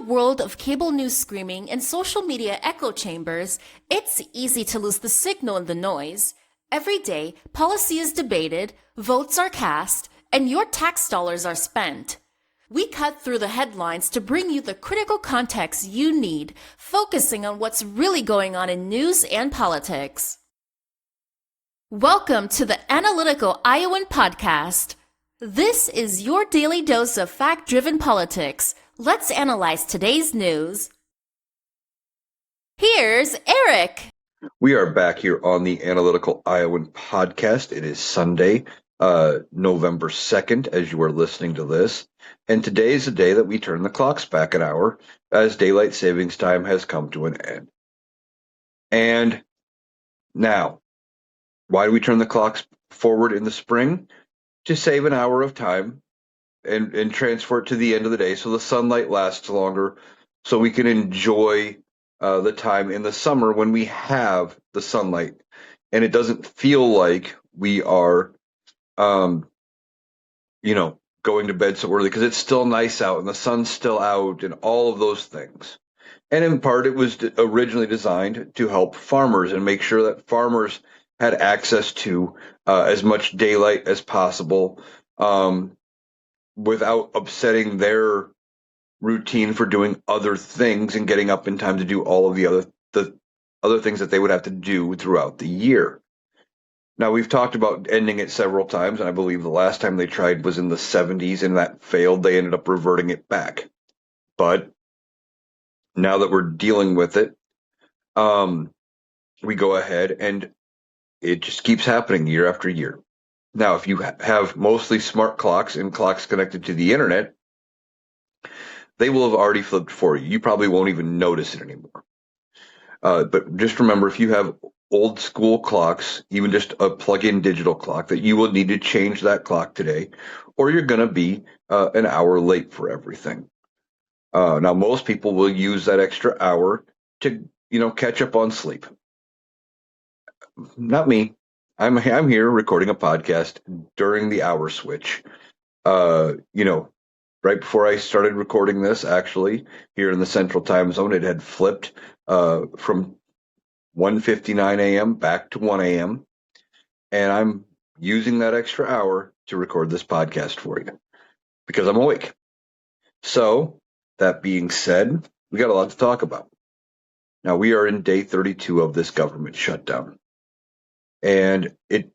world of cable news screaming and social media echo chambers, it's easy to lose the signal in the noise. Every day, policy is debated, votes are cast, and your tax dollars are spent. We cut through the headlines to bring you the critical context you need, focusing on what's really going on in news and politics. Welcome to the Analytical Iowan Podcast. This is your daily dose of fact-driven politics. Let's analyze today's news. Here's Eric. We are back here on the Analytical Iowan Podcast. It is Sunday, November 2nd, as you are listening to this. And today is the day that we turn the clocks back an hour, as daylight savings time has come to an end. And now, why do we turn the clocks forward in the spring? To save an hour of time and transfer it to the end of the day so the sunlight lasts longer, so we can enjoy the time in the summer when we have the sunlight and it doesn't feel like we are going to bed so early because it's still nice out and the sun's still out and all of those things. And in part, it was originally designed to help farmers and make sure that farmers had access to as much daylight as possible without upsetting their routine for doing other things and getting up in time to do all of the other things that they would have to do throughout the year. Now, we've talked about ending it several times, and I believe the last time they tried was in the 70s, and that failed. They ended up reverting it back. But now that we're dealing with it, we go ahead, and it just keeps happening year after year. Now, if you have mostly smart clocks and clocks connected to the internet, they will have already flipped for you. You probably won't even notice it anymore. But just remember, if you have old school clocks, even just a plug-in digital clock, that you will need to change that clock today, or you're going to be an hour late for everything. Now, most people will use that extra hour to, catch up on sleep. Not me. I'm here recording a podcast during the hour switch. Right before I started recording this, actually, here in the Central Time Zone, it had flipped from 1:59 a.m. back to 1 a.m. And I'm using that extra hour to record this podcast for you because I'm awake. So, that being said, we got a lot to talk about. Now, we are in day 32 of this government shutdown. And it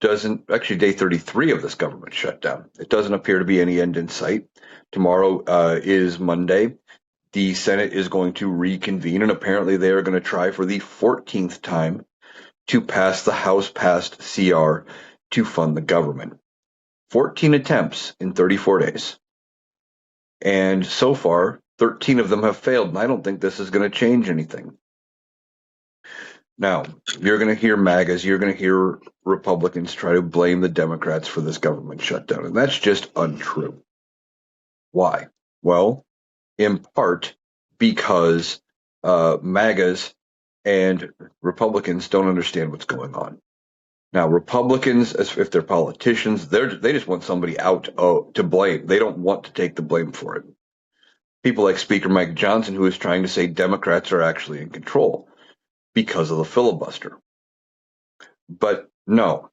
doesn't, actually day 33 of this government shutdown. It doesn't appear to be any end in sight. Tomorrow is Monday. The Senate is going to reconvene, and apparently they are going to try for the 14th time to pass the House-passed CR to fund the government. 14 attempts in 34 days. And so far, 13 of them have failed, and I don't think this is going to change anything. Now, you're going to hear MAGAs, you're going to hear Republicans try to blame the Democrats for this government shutdown, and that's just untrue. Why? Well, in part because MAGAs and Republicans don't understand what's going on. Now, Republicans, if they're politicians, they just want somebody out to blame. They don't want to take the blame for it. People like Speaker Mike Johnson, who is trying to say Democrats are actually in control because of the filibuster. But no,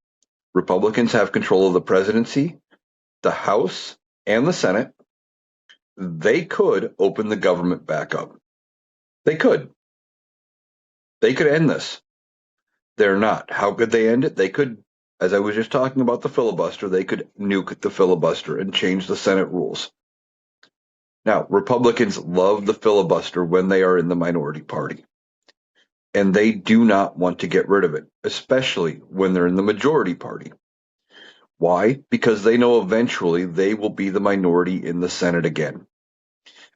Republicans have control of the presidency, the House, and the Senate. They could open the government back up. They could. They could end this. They're not. How could they end it? They could, as I was just talking about the filibuster, they could nuke the filibuster and change the Senate rules. Now, Republicans love the filibuster when they are in the minority party. And they do not want to get rid of it, especially when they're in the majority party. Why? Because they know eventually they will be the minority in the Senate again.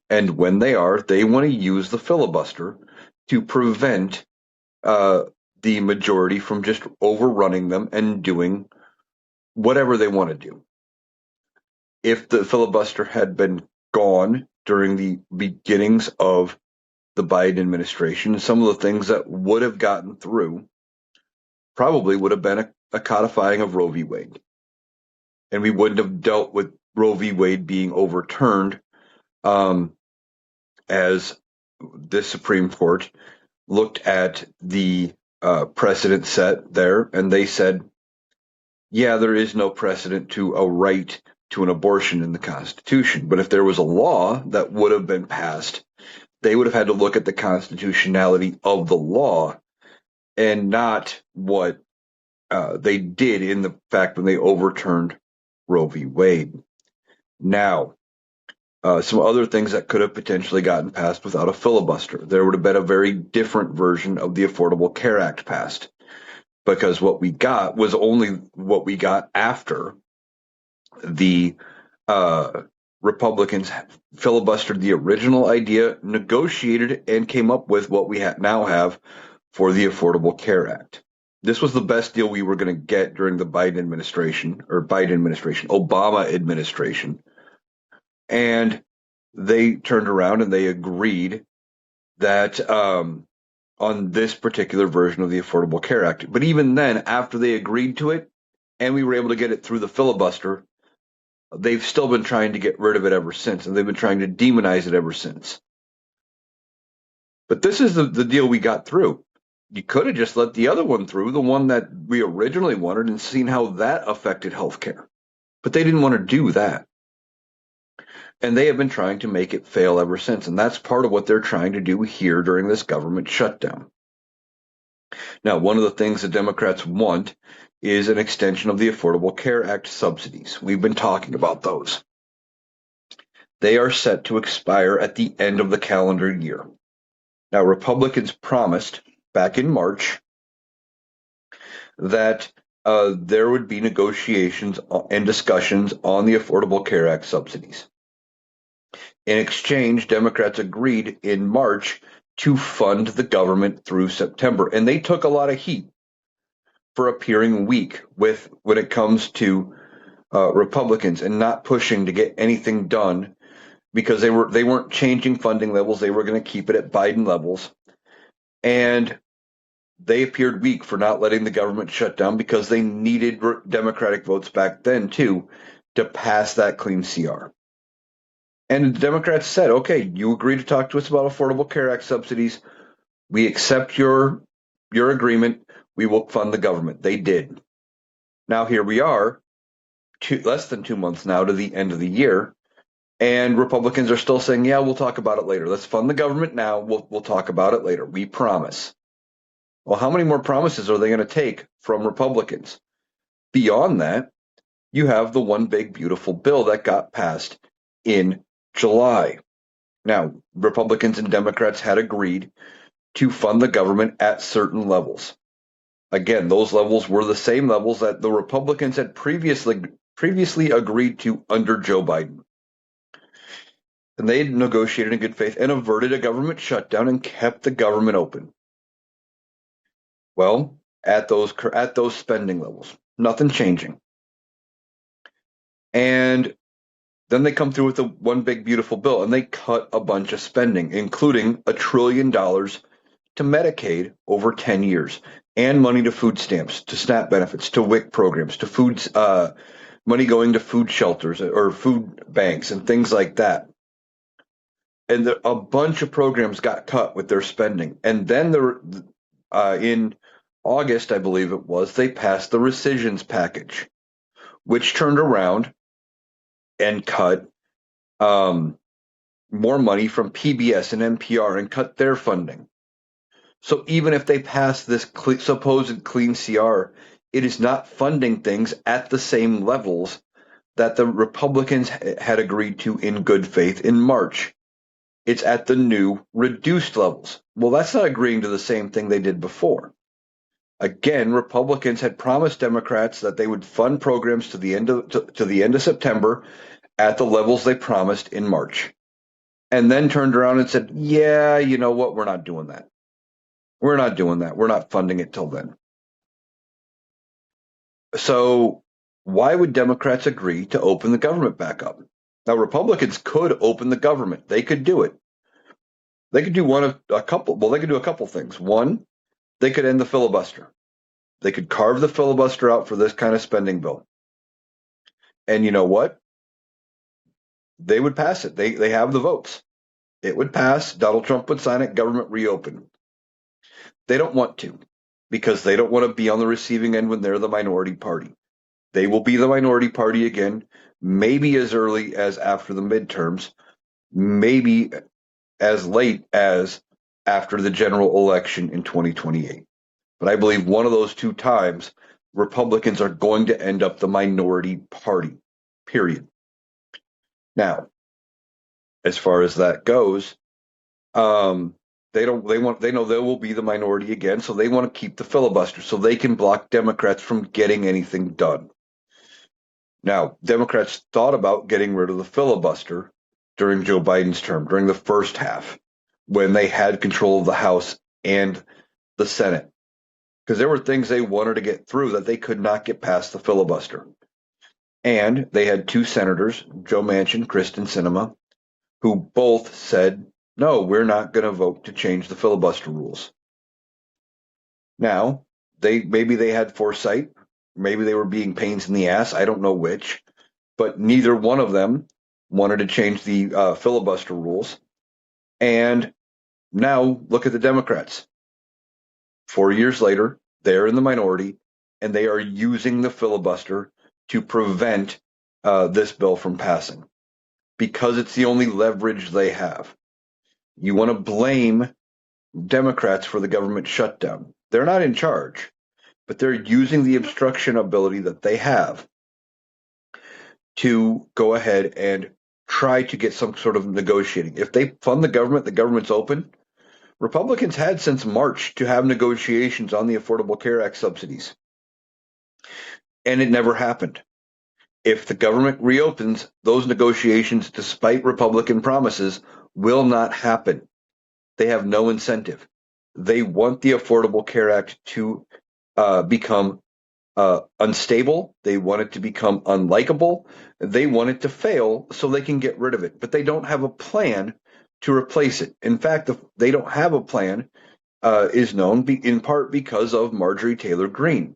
And when they are, they want to use the filibuster to prevent the majority from just overrunning them and doing whatever they want to do. If the filibuster had been gone during the beginnings of the Biden administration, some of the things that would have gotten through probably would have been a codifying of Roe v. Wade. And we wouldn't have dealt with Roe v. Wade being overturned as this Supreme Court looked at the precedent set there, and they said, yeah, there is no precedent to a right to an abortion in the Constitution. But if there was a law that would have been passed, they would have had to look at the constitutionality of the law and not what they did in the fact when they overturned Roe v. Wade. Now, some other things that could have potentially gotten passed without a filibuster. There would have been a very different version of the Affordable Care Act passed, because what we got was only what we got after the Republicans filibustered the original idea, negotiated, and came up with what we now have for the Affordable Care Act. This was the best deal we were going to get during the Obama administration. And they turned around and they agreed that on this particular version of the Affordable Care Act. But even then, after they agreed to it and we were able to get it through the filibuster, they've still been trying to get rid of it ever since, and they've been trying to demonize it ever since. But this is the deal we got through. You could have just let the other one through, the one that we originally wanted, and seen how that affected healthcare. But they didn't want to do that. And they have been trying to make it fail ever since. And that's part of what they're trying to do here during this government shutdown. Now, one of the things the Democrats want is an extension of the Affordable Care Act subsidies. We've been talking about those. They are set to expire at the end of the calendar year. Now, Republicans promised back in March that there would be negotiations and discussions on the Affordable Care Act subsidies. In exchange, Democrats agreed in March to fund the government through September, and they took a lot of heat for appearing weak when it comes to Republicans and not pushing to get anything done, because they weren't changing funding levels. They were going to keep it at Biden levels, and they appeared weak for not letting the government shut down because they needed Democratic votes back then too to pass that clean CR. And the Democrats said, okay, you agree to talk to us about Affordable Care Act subsidies. We accept your agreement. We will fund the government. They did. Now here we are, less than 2 months now to the end of the year, and Republicans are still saying, yeah, we'll talk about it later. Let's fund the government now. We'll talk about it later. We promise. Well, how many more promises are they going to take from Republicans? Beyond that, you have the one big beautiful bill that got passed in July. Now, Republicans and Democrats had agreed to fund the government at certain levels. Again, those levels were the same levels that the Republicans had previously agreed to under Joe Biden. And they negotiated in good faith and averted a government shutdown and kept the government open. Well, at those spending levels, nothing changing. And then they come through with the one big beautiful bill, and they cut a bunch of spending, including $1 trillion to Medicaid over 10 years, and money to food stamps, to SNAP benefits, to WIC programs, to money going to food shelters or food banks and things like that. And a bunch of programs got cut with their spending. And then in August, I believe it was, they passed the rescissions package, which turned around and cut more money from PBS and NPR and cut their funding. So even if they pass this supposed clean CR, it is not funding things at the same levels that the Republicans had agreed to in good faith in March. It's at the new reduced levels. Well, that's not agreeing to the same thing they did before. Again, Republicans had promised Democrats that they would fund programs to the end of September at the levels they promised in March, and then turned around and said, yeah, you know what? We're not doing that. We're not doing that. We're not funding it till then. So why would Democrats agree to open the government back up? Now, Republicans could open the government. They could do it. They could do a couple things. One, they could end the filibuster. They could carve the filibuster out for this kind of spending bill. And you know what? They would pass it. They have the votes. It would pass. Donald Trump would sign it. Government reopen. They don't want to because they don't want to be on the receiving end when they're the minority party. They will be the minority party again, maybe as early as after the midterms, maybe as late as after the general election in 2028. But I believe one of those two times, Republicans are going to end up the minority party, period. Now, as far as that goes, they know they will be the minority again, so they want to keep the filibuster so they can block Democrats from getting anything done. Now, Democrats thought about getting rid of the filibuster during Joe Biden's term, during the first half, when they had control of the House and the Senate, because there were things they wanted to get through that they could not get past the filibuster. And they had two senators, Joe Manchin, Kristen Sinema, who both said, no, we're not going to vote to change the filibuster rules. Now, maybe they had foresight, maybe they were being pains in the ass, I don't know which, but neither one of them wanted to change the filibuster rules. And now look at the Democrats. 4 years later, they're in the minority, and they are using the filibuster to prevent this bill from passing because it's the only leverage they have. You want to blame Democrats for the government shutdown. They're not in charge, but they're using the obstruction ability that they have to go ahead and try to get some sort of negotiating. If they fund the government's open. Republicans had since March to have negotiations on the Affordable Care Act subsidies, and it never happened. If the government reopens, those negotiations, despite Republican promises, will not happen. They have no incentive. They want the Affordable Care Act to become unstable. They want it to become unlikable. They want it to fail so they can get rid of it. But they don't have a plan to replace it. In fact, they don't have a plan is known in part because of Marjorie Taylor Greene.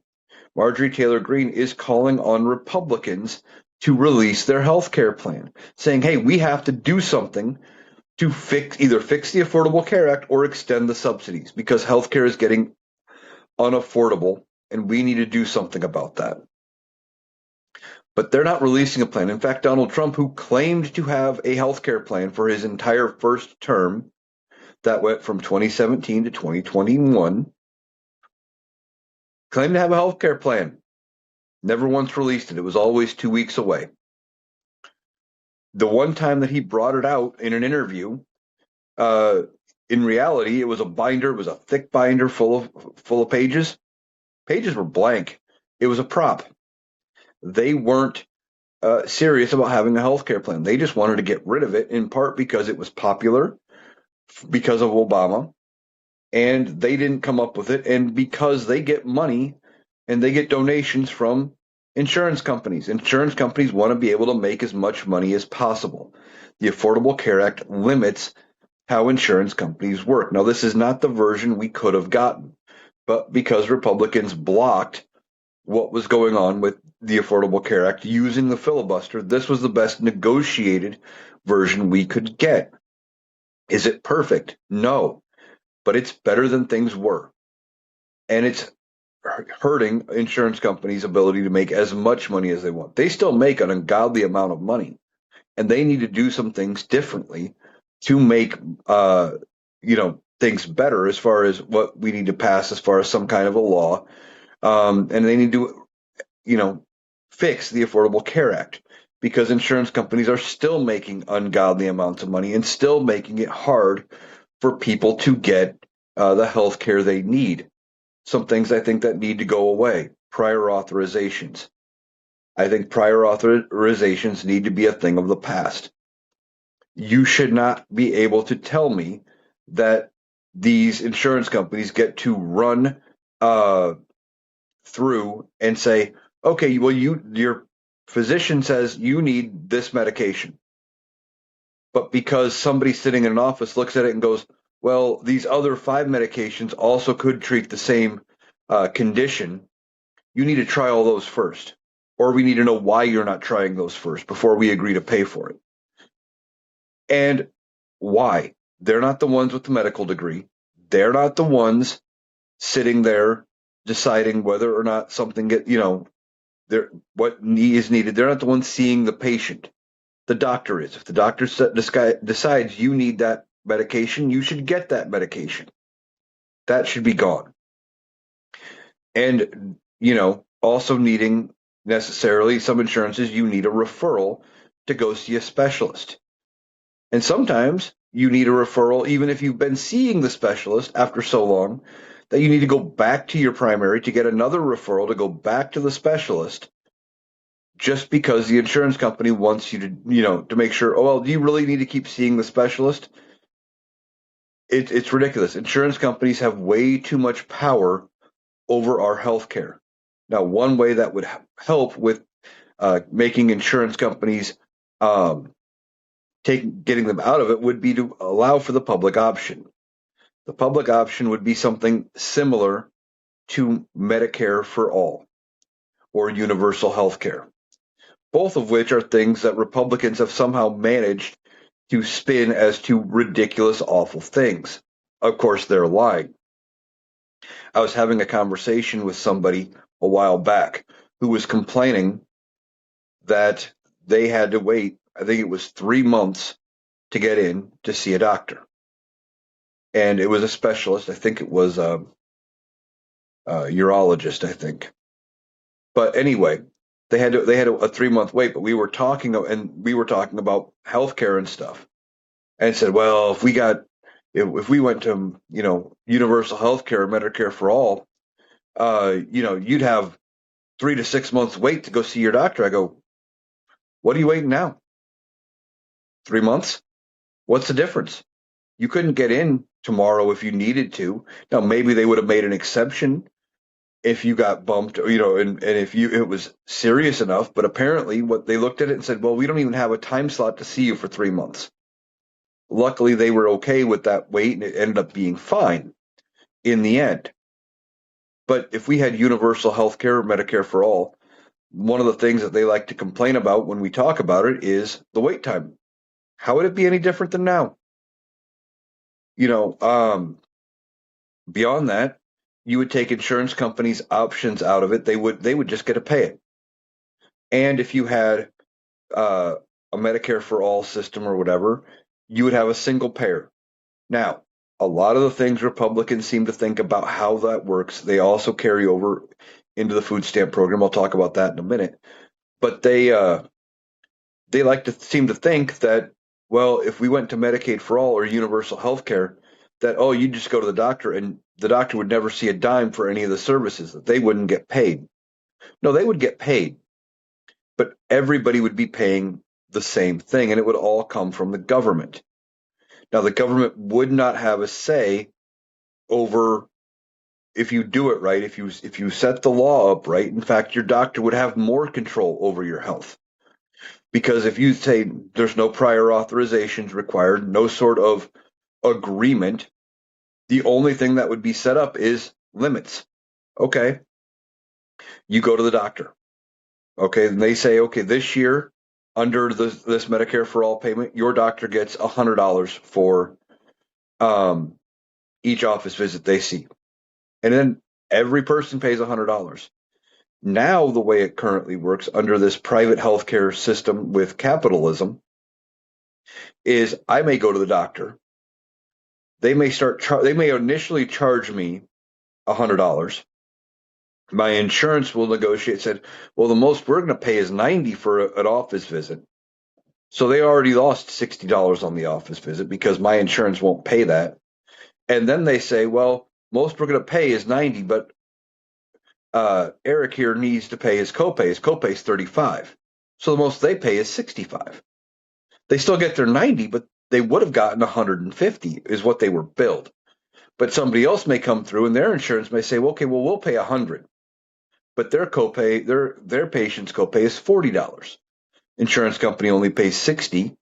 Marjorie Taylor Greene is calling on Republicans to release their health care plan, saying, hey, we have to do something to either fix the Affordable Care Act or extend the subsidies because health care is getting unaffordable and we need to do something about that. But they're not releasing a plan. In fact, Donald Trump, who claimed to have a health care plan for his entire first term that went from 2017 to 2021, claimed to have a health care plan. Never once released it. It was always 2 weeks away. The one time that he brought it out in an interview, in reality, it was a binder. It was a thick binder full of pages. Pages were blank. It was a prop. They weren't serious about having a health care plan. They just wanted to get rid of it, in part because it was popular, because of Obama, and they didn't come up with it, and because they get money and they get donations from insurance companies. Insurance companies want to be able to make as much money as possible. The Affordable Care Act limits how insurance companies work. Now, this is not the version we could have gotten, but because Republicans blocked what was going on with the Affordable Care Act using the filibuster, this was the best negotiated version we could get. Is it perfect? No, but it's better than things were. And it's hurting insurance companies' ability to make as much money as they want. They still make an ungodly amount of money, and they need to do some things differently to make things better as far as what we need to pass as far as some kind of a law. And they need to, fix the Affordable Care Act because insurance companies are still making ungodly amounts of money and still making it hard for people to get the health care they need. Some things I think that need to go away. Prior authorizations. I think prior authorizations need to be a thing of the past. You should not be able to tell me that these insurance companies get to run through and say, okay, well, your physician says you need this medication. But because somebody sitting in an office looks at it and goes, well, these other 5 medications also could treat the same condition, you need to try all those first. Or we need to know why you're not trying those first before we agree to pay for it. And why? They're not the ones with the medical degree. They're not the ones sitting there deciding whether or not something what knee is needed. They're not the ones seeing the patient. The doctor is. If the doctor decides you need that medication, you should get that medication. That should be gone. And, also needing necessarily some insurances, you need a referral to go see a specialist. And sometimes you need a referral, even if you've been seeing the specialist after so long, that you need to go back to your primary to get another referral to go back to the specialist just because the insurance company wants you to make sure, oh, well, do you really need to keep seeing the specialist? It's ridiculous. Insurance companies have way too much power over our healthcare. Now, one way that would help with making insurance companies getting them out of it would be to allow for the public option. The public option would be something similar to Medicare for all or universal health care, both of which are things that Republicans have somehow managed to spin as two ridiculous, awful things. Of course, they're lying. I was having a conversation with somebody a while back who was complaining that they had to wait, I think it was 3 months to get in to see a doctor. And it was a specialist. I think it was a urologist, I think. But anyway, they had a 3 month wait, but we were talking about healthcare and stuff. And said, well, if we went to, universal healthcare, Medicare for all, you'd have 3 to 6 months wait to go see your doctor. I go, what are you waiting now? 3 months? What's the difference? You couldn't get in tomorrow if you needed to. Now, maybe they would have made an exception if you got bumped, and if it was serious enough. But apparently, what they looked at it and said, well, we don't even have a time slot to see you for 3 months. Luckily, they were okay with that wait, and it ended up being fine in the end. But if we had universal health care, Medicare for all, one of the things that they like to complain about when we talk about it is the wait time. How would it be any different than now? Beyond that, you would take insurance companies' options out of it. They would just get to pay it. And if you had a Medicare for all system or whatever, you would have a single payer. Now, a lot of the things Republicans seem to think about how that works, they also carry over into the food stamp program. I'll talk about that in a minute. But they like to seem to think that, well, if we went to Medicaid for all or universal health care, that, oh, you just go to the doctor and the doctor would never see a dime for any of the services, that they wouldn't get paid. No, they would get paid, but everybody would be paying the same thing, and it would all come from the government. Now, the government would not have a say over if you do it right, if you set the law up right. In fact, your doctor would have more control over your health. Because if you say there's no prior authorizations required, no sort of agreement, the only thing that would be set up is limits. Okay, you go to the doctor. Okay, and they say, okay, this year, under this Medicare for all payment, your doctor gets $100 for each office visit they see. And then every person pays $100. Now, the way it currently works under this private healthcare system with capitalism is I may go to the doctor. They may initially charge me $100. My insurance will negotiate, said, well, the most we're going to pay is $90 for an office visit. So they already lost $60 on the office visit because my insurance won't pay that. And then they say, well, most we're going to pay is $90, but Eric here needs to pay his copay. His copay is $35. So the most they pay is $65. They still get their $90, but they would have gotten $150 is what they were billed. But somebody else may come through and their insurance may say, well, okay, well, we'll pay $100. But their copay, their patient's copay is $40. Insurance company only pays $60,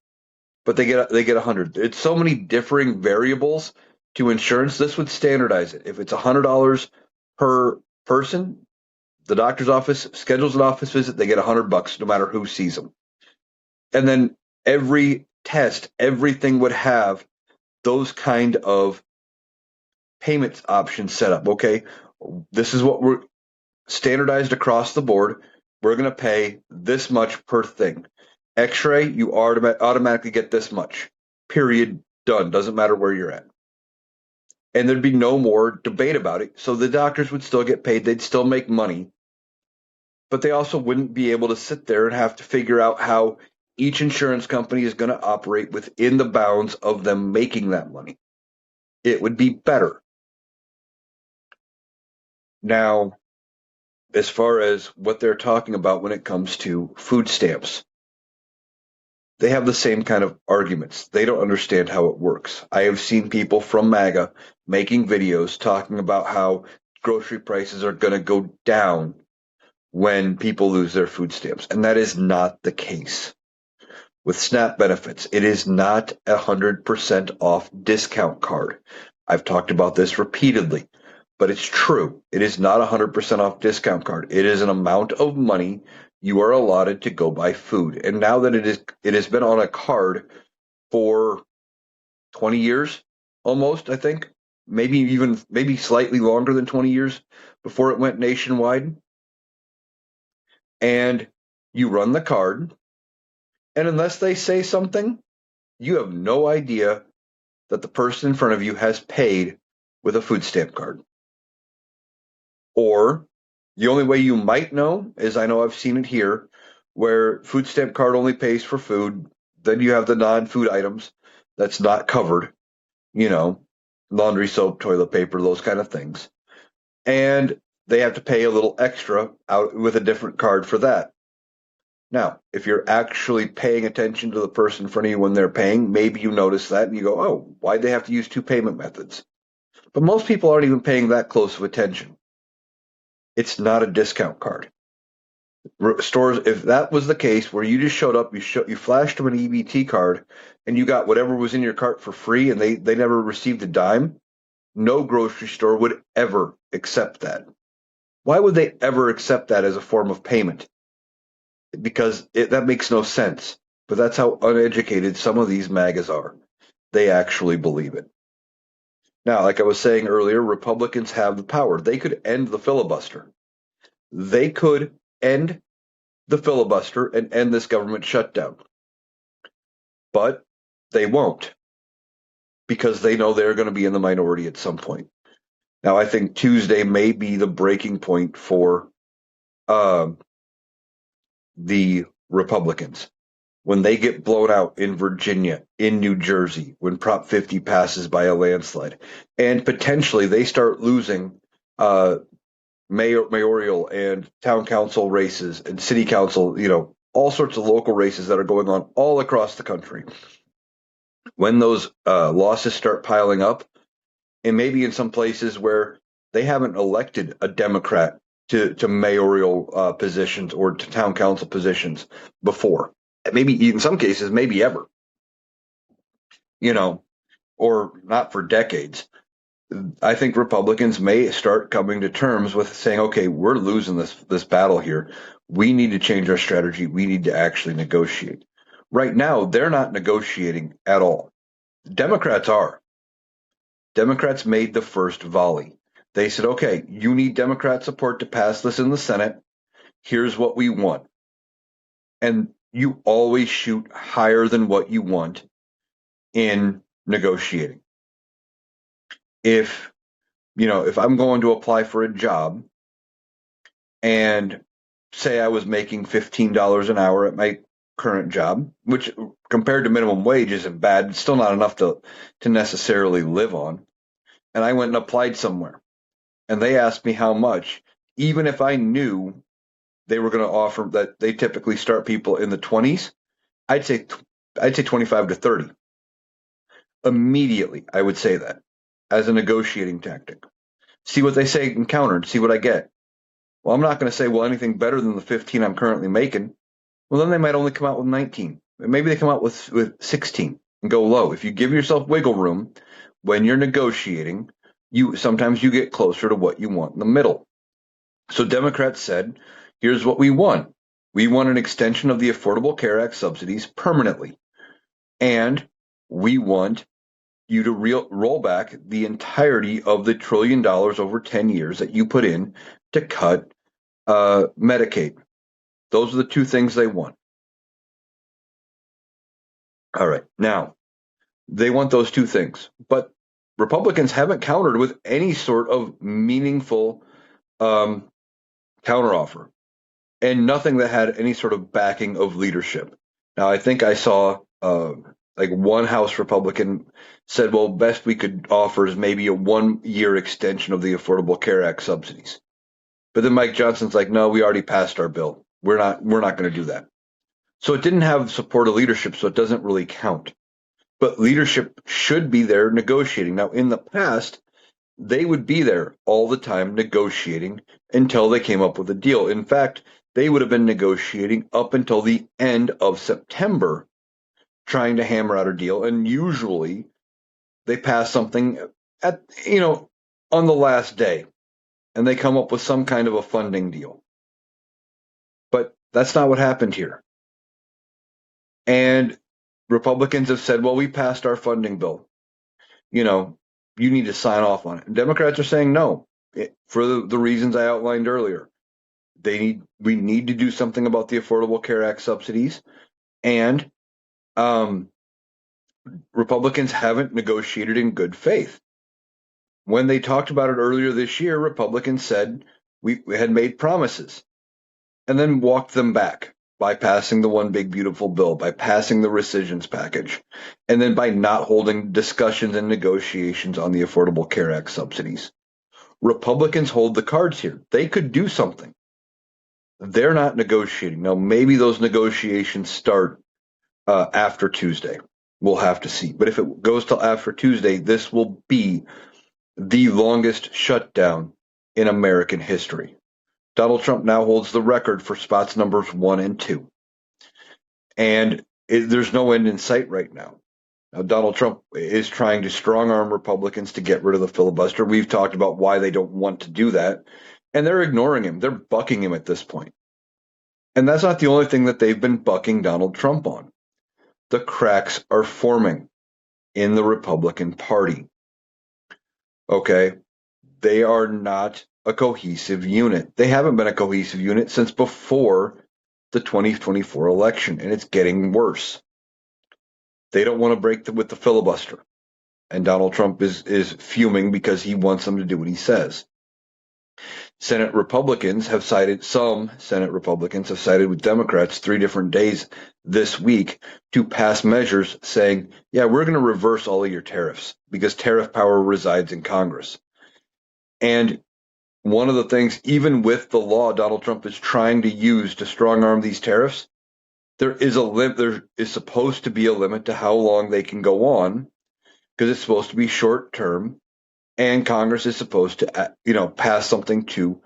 but they get $100. It's so many differing variables to insurance. This would standardize it. If it's $100 per person, the doctor's office schedules an office visit, they get $100 no matter who sees them. And then every test, everything would have those kind of payment options set up. Okay, this is what we're standardized across the board. We're going to pay this much per thing. X-ray, you automatically get this much. Period. Done. Doesn't matter where you're at. And there'd be no more debate about it. So the doctors would still get paid. They'd still make money. But they also wouldn't be able to sit there and have to figure out how each insurance company is going to operate within the bounds of them making that money. It would be better. Now, as far as what they're talking about when it comes to food stamps, they have the same kind of arguments. They don't understand how it works. I have seen people from MAGA making videos talking about how grocery prices are going to go down when people lose their food stamps. And that is not the case. With SNAP benefits, it is not 100% off discount card. I've talked about this repeatedly, but it's true. It is not 100% off discount card. It is an amount of money you are allotted to go buy food. And now that it has been on a card for 20 years almost, I think, maybe slightly longer than 20 years before it went nationwide. And you run the card, and unless they say something, you have no idea that the person in front of you has paid with a food stamp card. Or the only way you might know is, I know I've seen it here, where food stamp card only pays for food. Then you have the non-food items that's not covered, you know, laundry, soap, toilet paper, those kind of things. And they have to pay a little extra out with a different card for that. Now, if you're actually paying attention to the person in front of you when they're paying, maybe you notice that and you go, oh, why'd they have to use two payment methods? But most people aren't even paying that close of attention. It's not a discount card. Stores, if that was the case, where you just showed up, you flashed them an EBT card, and you got whatever was in your cart for free, and they never received a dime, no grocery store would ever accept that. Why would they ever accept that as a form of payment? Because that makes no sense. But that's how uneducated some of these MAGAs are. They actually believe it. Now, like I was saying earlier, Republicans have the power. They could end the filibuster. They could end the filibuster and end this government shutdown. But they won't, because they know they're going to be in the minority at some point. Now, I think Tuesday may be the breaking point for the Republicans. When they get blown out in Virginia, in New Jersey, when Prop 50 passes by a landslide, and potentially they start losing mayoral and town council races and city council, all sorts of local races that are going on all across the country. When those losses start piling up, and maybe in some places where they haven't elected a Democrat to mayoral positions or to town council positions before, maybe in some cases, maybe ever, or not for decades. I think Republicans may start coming to terms with saying, okay, we're losing this battle here. We need to change our strategy. We need to actually negotiate. Right now, they're not negotiating at all. Democrats are. Democrats made the first volley. They said, okay, you need Democrat support to pass this in the Senate. Here's what we want. And you always shoot higher than what you want in negotiating. If I'm going to apply for a job and say I was making $15 an hour at my current job, which compared to minimum wage isn't bad, it's still not enough to necessarily live on. And I went and applied somewhere and they asked me how much, even if I knew they were going to offer that they typically start people in the 20s, I'd say 25 to 30. Immediately, I would say that as a negotiating tactic. See what they say and counter, see what I get. Well, I'm not going to say, well, anything better than the 15 I'm currently making. Well, then they might only come out with 19. Maybe they come out with 16 and go low. If you give yourself wiggle room when you're negotiating, sometimes you get closer to what you want in the middle. So Democrats said, here's what we want. We want an extension of the Affordable Care Act subsidies permanently. And we want you to roll back the entirety of the $1 trillion over 10 years that you put in to cut Medicaid. Those are the two things they want. All right. Now, they want those two things, but Republicans haven't countered with any sort of meaningful counteroffer, and nothing that had any sort of backing of leadership. Now, I think I saw like one House Republican said, well, best we could offer is maybe a 1 year extension of the Affordable Care Act subsidies. But then Mike Johnson's like, no, we already passed our bill. We're not going to do that. So it didn't have the support of leadership, so it doesn't really count. But leadership should be there negotiating. Now, in the past, they would be there all the time negotiating until they came up with a deal. In fact, they would have been negotiating up until the end of September, trying to hammer out a deal. And usually they pass something at, on the last day, and they come up with some kind of a funding deal. But that's not what happened here. And Republicans have said, well, we passed our funding bill. You need to sign off on it. And Democrats are saying no, for the reasons I outlined earlier. We need to do something about the Affordable Care Act subsidies, and Republicans haven't negotiated in good faith. When they talked about it earlier this year, Republicans said we had made promises and then walked them back by passing the one big beautiful bill, by passing the rescissions package, and then by not holding discussions and negotiations on the Affordable Care Act subsidies. Republicans hold the cards here. They could do something. They're not negotiating. Now, maybe those negotiations start after Tuesday. We'll have to see. But if it goes till after Tuesday, this will be the longest shutdown in American history. Donald Trump now holds the record for spots numbers 1 and 2. And there's no end in sight right now. Now, Donald Trump is trying to strong arm Republicans to get rid of the filibuster. We've talked about why they don't want to do that. And they're ignoring him. They're bucking him at this point. And that's not the only thing that they've been bucking Donald Trump on. The cracks are forming in the Republican Party. Okay? They are not a cohesive unit. They haven't been a cohesive unit since before the 2024 election, and it's getting worse. They don't want to break with the filibuster. And Donald Trump is fuming because he wants them to do what he says. Some Senate Republicans have sided with Democrats 3 different days this week to pass measures saying, yeah, we're going to reverse all of your tariffs because tariff power resides in Congress. And one of the things, even with the law Donald Trump is trying to use to strong arm these tariffs, there is supposed to be a limit to how long they can go on, because it's supposed to be short term, and Congress is supposed to, pass something to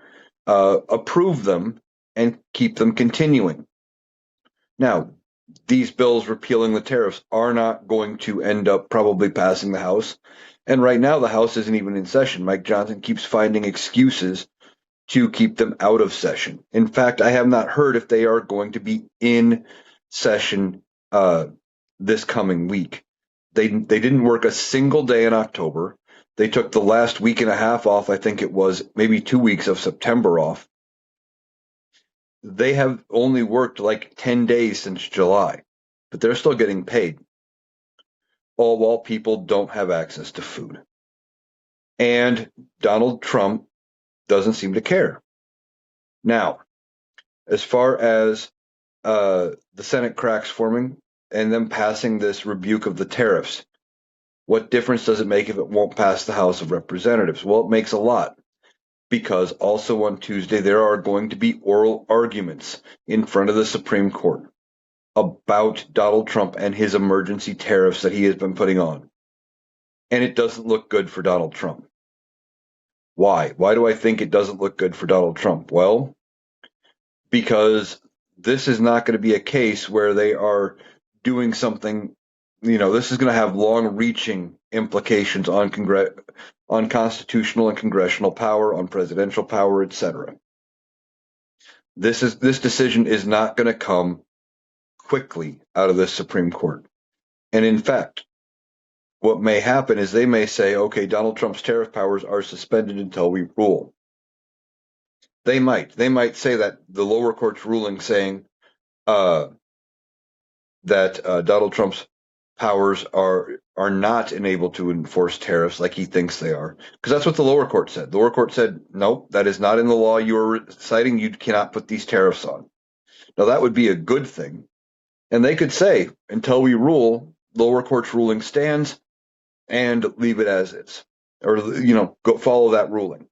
approve them and keep them continuing. Now, these bills repealing the tariffs are not going to end up probably passing the House. And right now, the House isn't even in session. Mike Johnson keeps finding excuses to keep them out of session. In fact, I have not heard if they are going to be in session this coming week. They didn't work a single day in October. They took the last week and a half off. I think it was maybe 2 weeks of September off. They have only worked like 10 days since July, but they're still getting paid, all while people don't have access to food. And Donald Trump doesn't seem to care. Now, as far as the Senate cracks forming and them passing this rebuke of the tariffs, what difference does it make if it won't pass the House of Representatives? Well, it makes a lot, because also on Tuesday there are going to be oral arguments in front of the Supreme Court about Donald Trump and his emergency tariffs that he has been putting on. And it doesn't look good for Donald Trump. Why? Why do I think it doesn't look good for Donald Trump? Well, because this is not going to be a case where they are doing something, this is going to have long-reaching implications on constitutional and congressional power, on presidential power, etc. This decision is not going to come quickly out of the Supreme Court. And in fact, what may happen is they may say, okay, Donald Trump's tariff powers are suspended until we rule. They might say that the lower court's ruling saying uh, that Donald Trump's powers are not enabled to enforce tariffs like he thinks they are, because that's what the lower court said. The lower court said, no, that is not in the law you are citing. You cannot put these tariffs on. Now that would be a good thing, and they could say until we rule, lower court's ruling stands, and leave it as is, or go follow that ruling.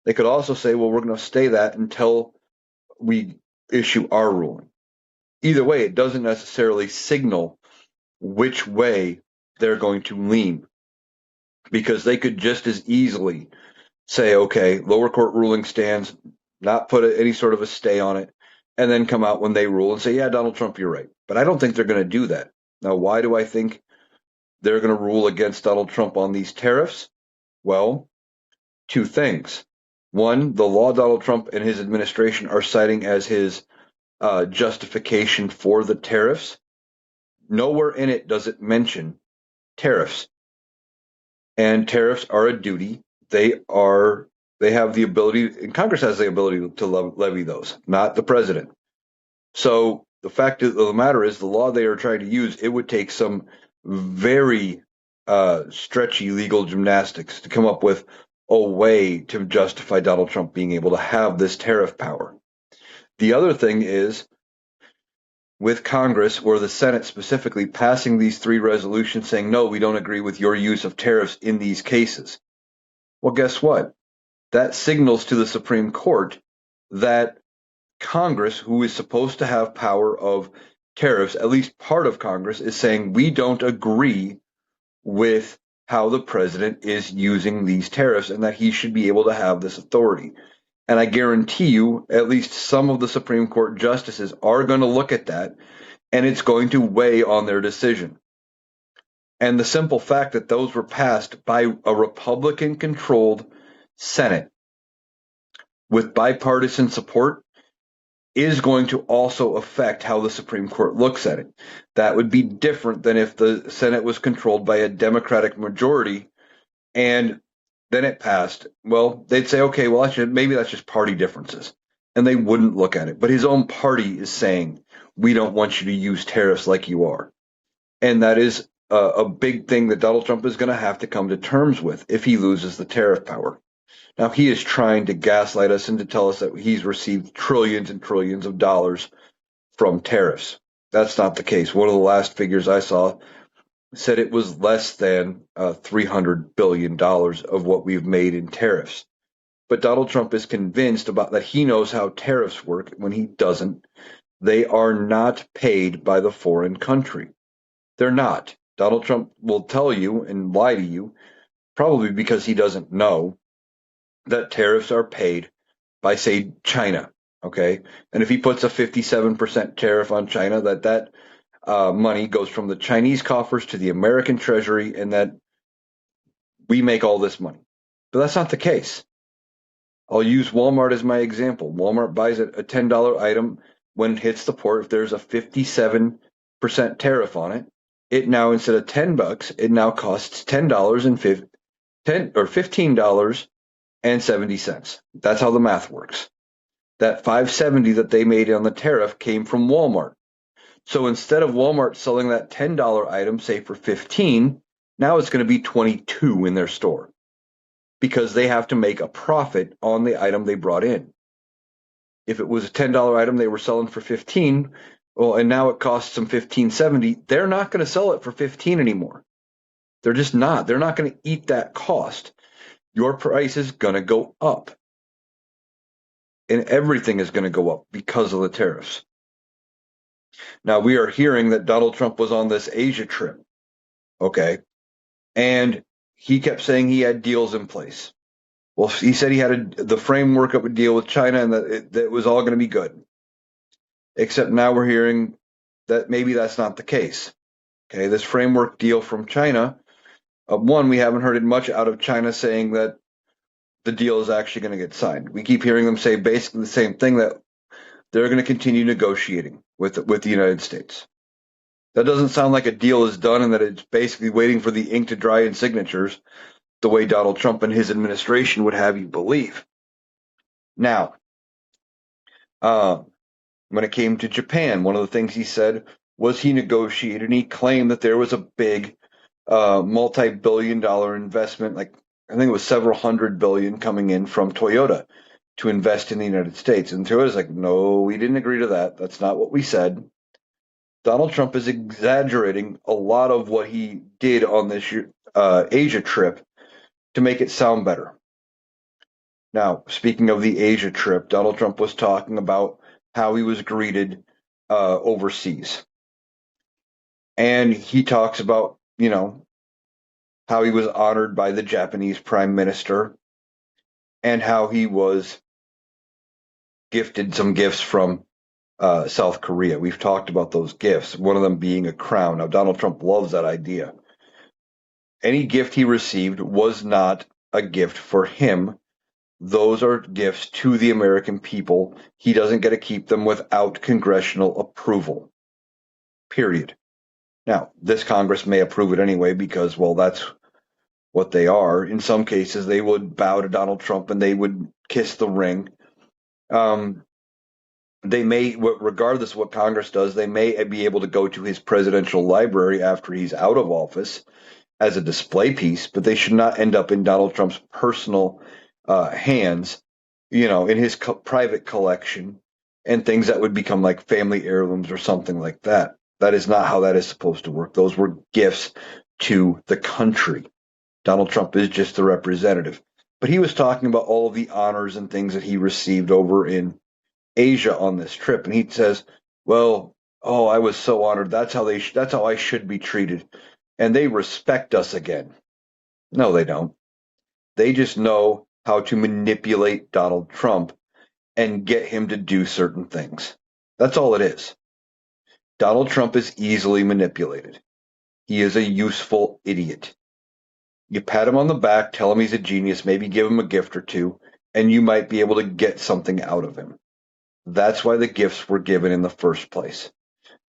They could also say, well, we're going to stay that until we issue our ruling. Either way, it doesn't necessarily signal which way they're going to lean, because they could just as easily say, okay, lower court ruling stands, not put any sort of a stay on it, and then come out when they rule and say, yeah, Donald Trump, you're right. But I don't think they're going to do that. Now, why do I think they're going to rule against Donald Trump on these tariffs? Well, two things. One, the law Donald Trump and his administration are citing as his justification for the tariffs, nowhere in it does it mention tariffs. And tariffs are a duty. They have the ability, and Congress has the ability to levy those, not the president. So the fact of the matter is, the law they are trying to use, it would take some very stretchy legal gymnastics to come up with a way to justify Donald Trump being able to have this tariff power. The other thing is, with Congress, or the Senate specifically, passing these three resolutions saying, no, we don't agree with your use of tariffs in these cases. Well, guess what? That signals to the Supreme Court that Congress, who is supposed to have power of tariffs, at least part of Congress, is saying we don't agree with how the president is using these tariffs, and that he should be able to have this authority. And I guarantee you, at least some of the Supreme Court justices are going to look at that, and it's going to weigh on their decision. And the simple fact that those were passed by a Republican controlled Senate with bipartisan support is going to also affect how the Supreme Court looks at it. That would be different than if the Senate was controlled by a Democratic majority and then it passed. Well, they'd say, okay, well, actually, maybe that's just party differences. And they wouldn't look at it. But his own party is saying, we don't want you to use tariffs like you are. And that is a big thing that Donald Trump is going to have to come to terms with if he loses the tariff power. Now, he is trying to gaslight us and to tell us that he's received trillions and trillions of dollars from tariffs. That's not the case. One of the last figures I saw said it was less than $300 billion of what we've made in tariffs. But Donald Trump is convinced about that he knows how tariffs work when he doesn't. They are not paid by the foreign country. They're not. Donald Trump will tell you and lie to you, probably because he doesn't know, that tariffs are paid by, say, China. Okay. And if he puts a 57% tariff on China, that money goes from the Chinese coffers to the American Treasury, and that we make all this money. But that's not the case. I'll use Walmart as my example. Walmart buys a $10 item. When it hits the port, if there's a 57% tariff on it, it now, instead of $10, it now costs $15.70. That's how the math works. That $5.70 that they made on the tariff came from Walmart. So instead of Walmart selling that $10 item, say for $15, now it's going to be $22 in their store, because they have to make a profit on the item they brought in. If it was a $10 item they were selling for $15, well, and now it costs them $15.70, they're not going to sell it for $15 anymore. They're just not. They're not going to eat that cost. Your price is going to go up. And everything is going to go up because of the tariffs. Now, we are hearing that Donald Trump was on this Asia trip. Okay. And he kept saying he had deals in place. Well, he said he had the framework of a deal with China, and that it was all going to be good. Except now we're hearing that maybe that's not the case. Okay. This framework deal from China, one, we haven't heard it much out of China saying that the deal is actually going to get signed. We keep hearing them say basically the same thing, that they're going to continue negotiating with the United States. That doesn't sound like a deal is done and that it's basically waiting for the ink to dry in signatures, the way Donald Trump and his administration would have you believe. Now, uh, when it came to Japan, one of the things he said was he negotiated and he claimed that there was a big multi-billion-dollar investment, like I think it was several hundred billion coming in from Toyota to invest in the United States. And Toyota's like, no, we didn't agree to that. That's not what we said. Donald Trump is exaggerating a lot of what he did on this Asia trip to make it sound better. Now, speaking of the Asia trip, Donald Trump was talking about how he was greeted overseas. And he talks about, how he was honored by the Japanese prime minister and how he was gifted some gifts from South Korea. We've talked about those gifts, one of them being a crown. Now, Donald Trump loves that idea. Any gift he received was not a gift for him. Those are gifts to the American people. He doesn't get to keep them without congressional approval. Period. Now, this Congress may approve it anyway because, well, that's what they are. In some cases, they would bow to Donald Trump and they would kiss the ring. They may, regardless of what Congress does, they may be able to go to his presidential library after he's out of office as a display piece, but they should not end up in Donald Trump's personal hands, in his private collection and things that would become like family heirlooms or something like that. That is not how that is supposed to work. Those were gifts to the country. Donald Trump is just the representative. But he was talking about all of the honors and things that he received over in Asia on this trip, and he says, "Well, oh, I was so honored. That's how I should be treated, and they respect us again." No, they don't. They just know how to manipulate Donald Trump and get him to do certain things. That's all it is. Donald Trump is easily manipulated. He is a useful idiot. You pat him on the back, tell him he's a genius, maybe give him a gift or two, and you might be able to get something out of him. That's why the gifts were given in the first place.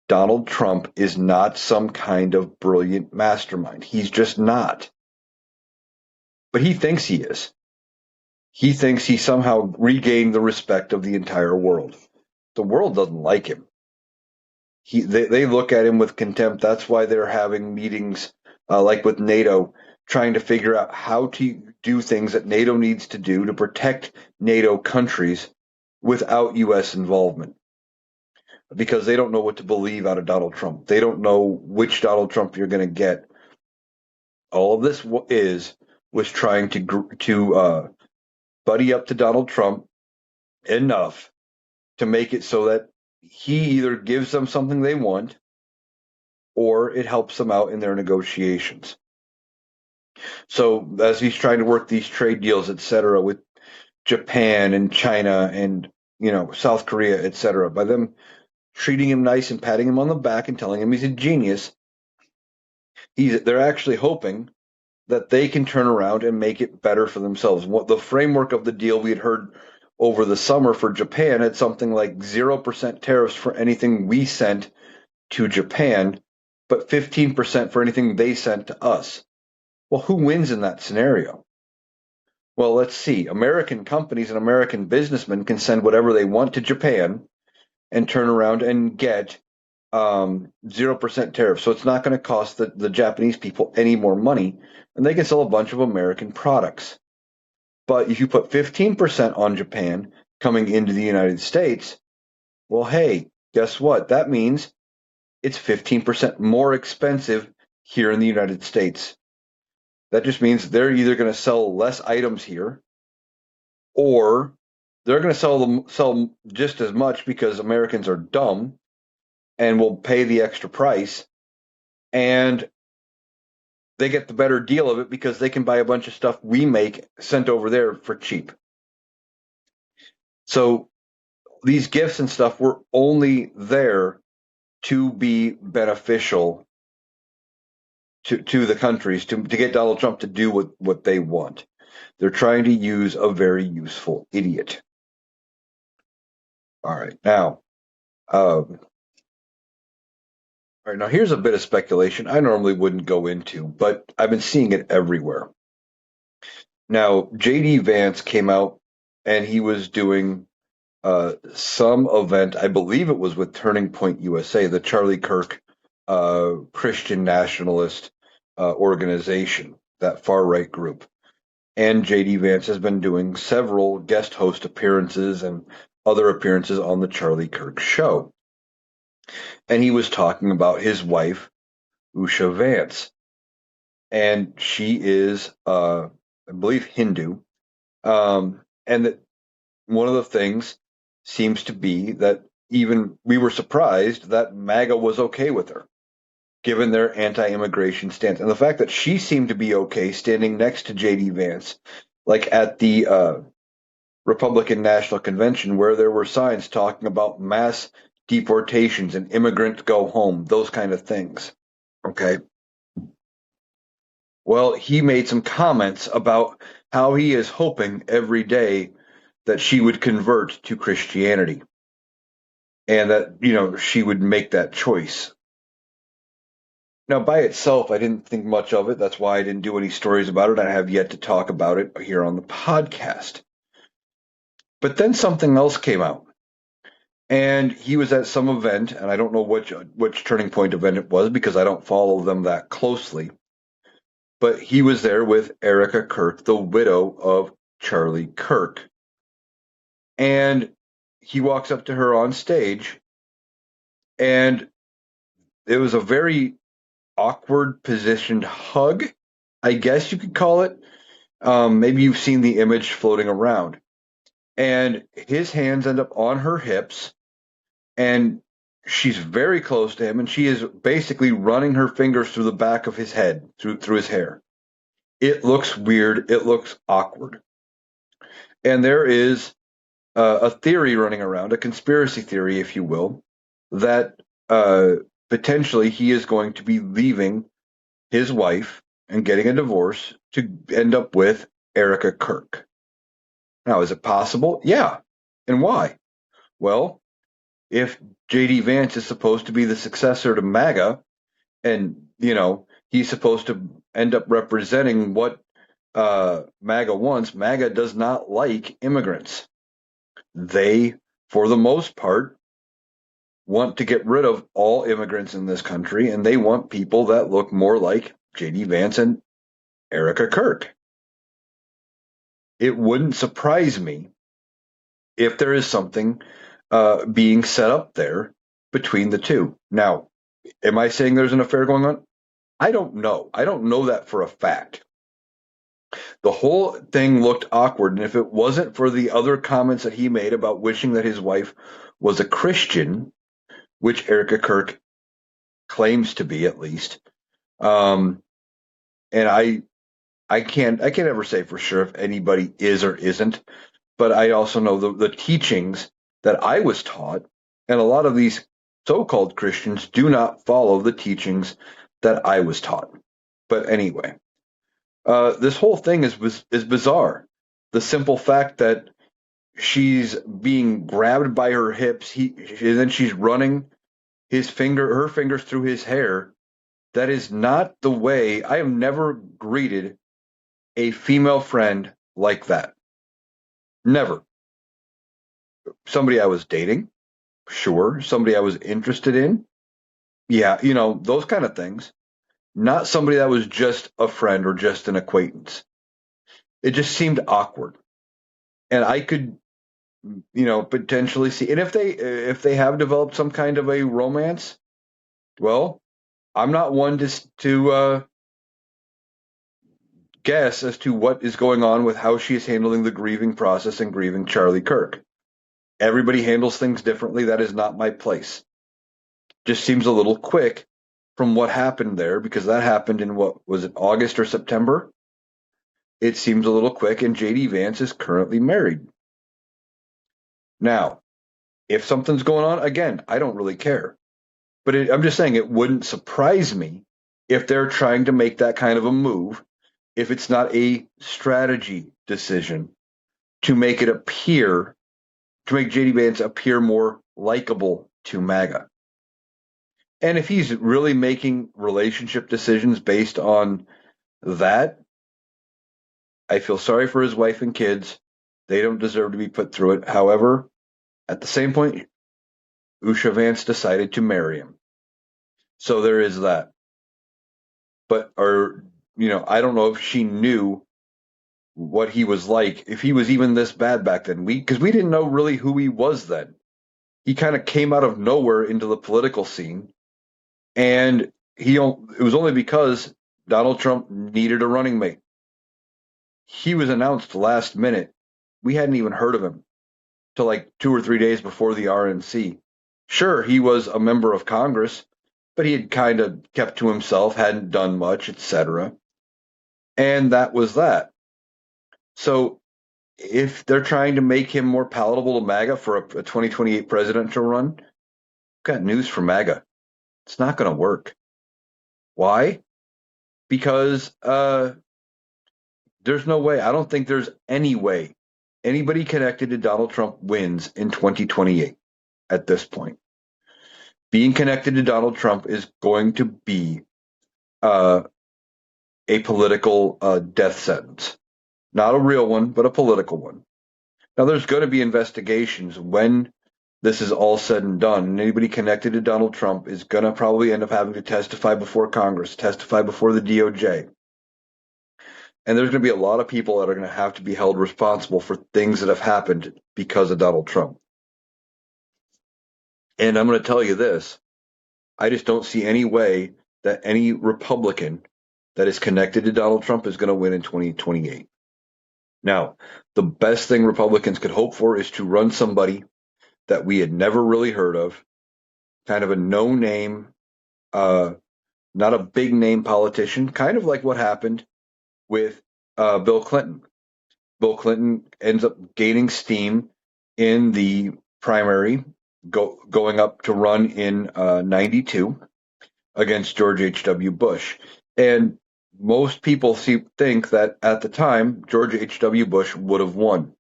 Donald Trump is not some kind of brilliant mastermind. He's just not. But he thinks he is. He thinks he somehow regained the respect of the entire world. The world doesn't like him. They look at him with contempt. That's why they're having meetings like with NATO, trying to figure out how to do things that NATO needs to do to protect NATO countries without U.S. involvement. Because they don't know what to believe out of Donald Trump. They don't know which Donald Trump you're going to get. All of this was trying to buddy up to Donald Trump enough to make it so that he either gives them something they want or it helps them out in their negotiations. So as he's trying to work these trade deals, et cetera, with Japan and China and South Korea, et cetera, by them treating him nice and patting him on the back and telling him he's a genius, they're actually hoping that they can turn around and make it better for themselves. What the framework of the deal we had heard over the summer for Japan had something like 0% tariffs for anything we sent to Japan, but 15% for anything they sent to us. Well, who wins in that scenario? Well, let's see. American companies and American businessmen can send whatever they want to Japan and turn around and get 0% tariff. So it's not going to cost the Japanese people any more money, and they can sell a bunch of American products. But if you put 15% on Japan coming into the United States, well, hey, guess what? That means it's 15% more expensive here in the United States. That just means they're either going to sell less items here, or they're going to sell just as much because Americans are dumb and will pay the extra price, and they get the better deal of it because they can buy a bunch of stuff we make sent over there for cheap. So these gifts and stuff were only there to be beneficial to the countries, to get Donald Trump to do what they want. They're trying to use a very useful idiot. All right. Now, All right, now here's a bit of speculation I normally wouldn't go into, but I've been seeing it everywhere. Now, JD Vance came out and he was doing some event, I believe it was with Turning Point USA, the Charlie Kirk Christian nationalist organization, that far right group. And JD Vance has been doing several guest host appearances and other appearances on the Charlie Kirk show. And he was talking about his wife, Usha Vance. And she is, I believe, Hindu. And that one of the things seems to be that even we were surprised that MAGA was okay with her, given their anti-immigration stance, and the fact that she seemed to be okay standing next to JD Vance, like at the Republican National Convention, where there were signs talking about mass deportations and immigrants go home, those kind of things. Okay. Well, he made some comments about how he is hoping every day that she would convert to Christianity and that, she would make that choice. Now, by itself, I didn't think much of it. That's why I didn't do any stories about it. I have yet to talk about it here on the podcast. But then something else came out. And he was at some event, and I don't know which Turning Point event it was because I don't follow them that closely. But he was there with Erica Kirk, the widow of Charlie Kirk. And he walks up to her on stage, and it was a very awkward positioned hug, I guess you could call it. Maybe you've seen the image floating around. And his hands end up on her hips, and she's very close to him, and she is basically running her fingers through the back of his head, through his hair. It looks weird. It looks awkward. And there is a theory running around, a conspiracy theory, if you will, that potentially he is going to be leaving his wife and getting a divorce to end up with Erica Kirk. Now, is it possible? Yeah. And why? Well, if JD Vance is supposed to be the successor to MAGA, and he's supposed to end up representing what MAGA wants, MAGA does not like immigrants. They, for the most part, want to get rid of all immigrants in this country, and they want people that look more like JD Vance and Erica Kirk. It wouldn't surprise me if there is something being set up there between the two. Now, am I saying there's an affair going on? I don't know. I don't know that for a fact. The whole thing looked awkward, and if it wasn't for the other comments that he made about wishing that his wife was a Christian, which Erica Kirk claims to be at least, and I can't ever say for sure if anybody is or isn't, but I also know the teachings that I was taught, and a lot of these so-called Christians do not follow the teachings that I was taught. But anyway, this whole thing is bizarre. The simple fact that she's being grabbed by her hips, and then she's running her fingers through his hair. That is not the way. I have never greeted a female friend like that. Never. Somebody I was dating, sure. Somebody I was interested in, yeah, those kind of things. Not somebody that was just a friend or just an acquaintance. It just seemed awkward. And I could, potentially see. And if they have developed some kind of a romance, well, I'm not one to guess as to what is going on with how she is handling the grieving process and grieving Charlie Kirk. Everybody handles things differently. That is not my place. Just seems a little quick from what happened there, because that happened in, what was it, August or September? It seems a little quick, and JD Vance is currently married. Now, if something's going on, again, I don't really care. But I'm just saying it wouldn't surprise me if they're trying to make that kind of a move, if it's not a strategy decision to make JD Vance appear more likable to MAGA. And if he's really making relationship decisions based on that, I feel sorry for his wife and kids. They don't deserve to be put through it. However, at the same point, Usha Vance decided to marry him. So there is that. But, I don't know if she knew what he was like, if he was even this bad back then. Because we didn't know really who he was then. He kind of came out of nowhere into the political scene, and it was only because Donald Trump needed a running mate. He was announced last minute. We hadn't even heard of him till like 2 or 3 days before the RNC. Sure, he was a member of Congress, but he had kind of kept to himself, hadn't done much, etc. And that was that. So if they're trying to make him more palatable to MAGA for a 2028 presidential run, I've got news for MAGA. It's not going to work. Why? Because there's no way. I don't think there's any way anybody connected to Donald Trump wins in 2028 at this point. Being connected to Donald Trump is going to be uh, a political death sentence. Not a real one, but a political one. Now, there's going to be investigations when this is all said and done. And anybody connected to Donald Trump is going to probably end up having to testify before Congress, testify before the DOJ. And there's going to be a lot of people that are going to have to be held responsible for things that have happened because of Donald Trump. And I'm going to tell you this, I just don't see any way that any Republican that is connected to Donald Trump is going to win in 2028. Now, the best thing Republicans could hope for is to run somebody that we had never really heard of, kind of a no name, not a big name politician, kind of like what happened with Bill Clinton. Bill Clinton ends up gaining steam in the primary, going up to run in 92 against George H.W. Bush. And most people think that at the time, George H.W. Bush would have won.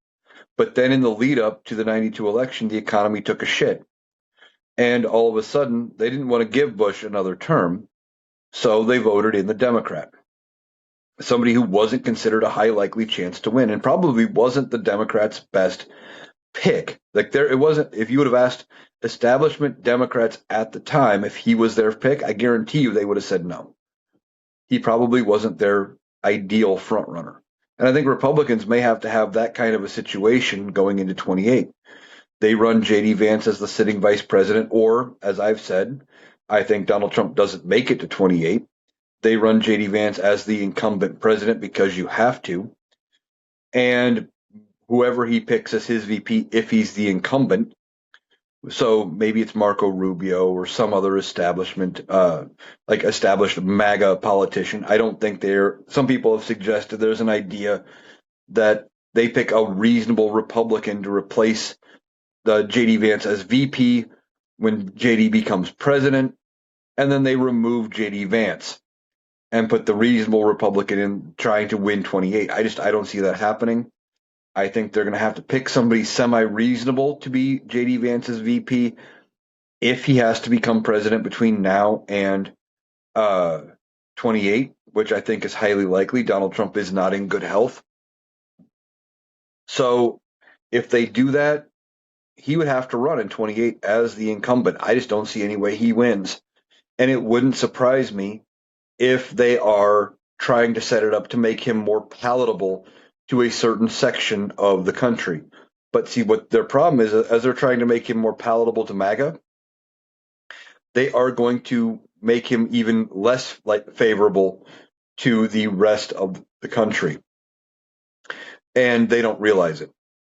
But then in the lead up to the 92 election, the economy took a shit. And all of a sudden, they didn't want to give Bush another term. So they voted in the Democrat, somebody who wasn't considered a high likely chance to win and probably wasn't the Democrats' best pick. Like it wasn't, if you would have asked establishment Democrats at the time if he was their pick, I guarantee you they would have said no. He probably wasn't their ideal front runner. And I think Republicans may have to have that kind of a situation going into 28. They run JD Vance as the sitting vice president, or as I've said, I think Donald Trump doesn't make it to 28. They run JD Vance as the incumbent president because you have to. And whoever he picks as his VP, if he's the incumbent, so maybe it's Marco Rubio or some other establishment, like established MAGA politician. I don't think some people have suggested there's an idea that they pick a reasonable Republican to replace the JD Vance as VP when JD becomes president, and then they remove JD Vance and put the reasonable Republican in trying to win 28. I don't see that happening. I think they're going to have to pick somebody semi-reasonable to be JD Vance's VP if he has to become president between now and 28, which I think is highly likely. Donald Trump is not in good health. So if they do that, he would have to run in 28 as the incumbent. I just don't see any way he wins. And it wouldn't surprise me if they are trying to set it up to make him more palatable to a certain section of the country. But see, what their problem is, as they're trying to make him more palatable to MAGA, they are going to make him even less favorable to the rest of the country. And they don't realize it.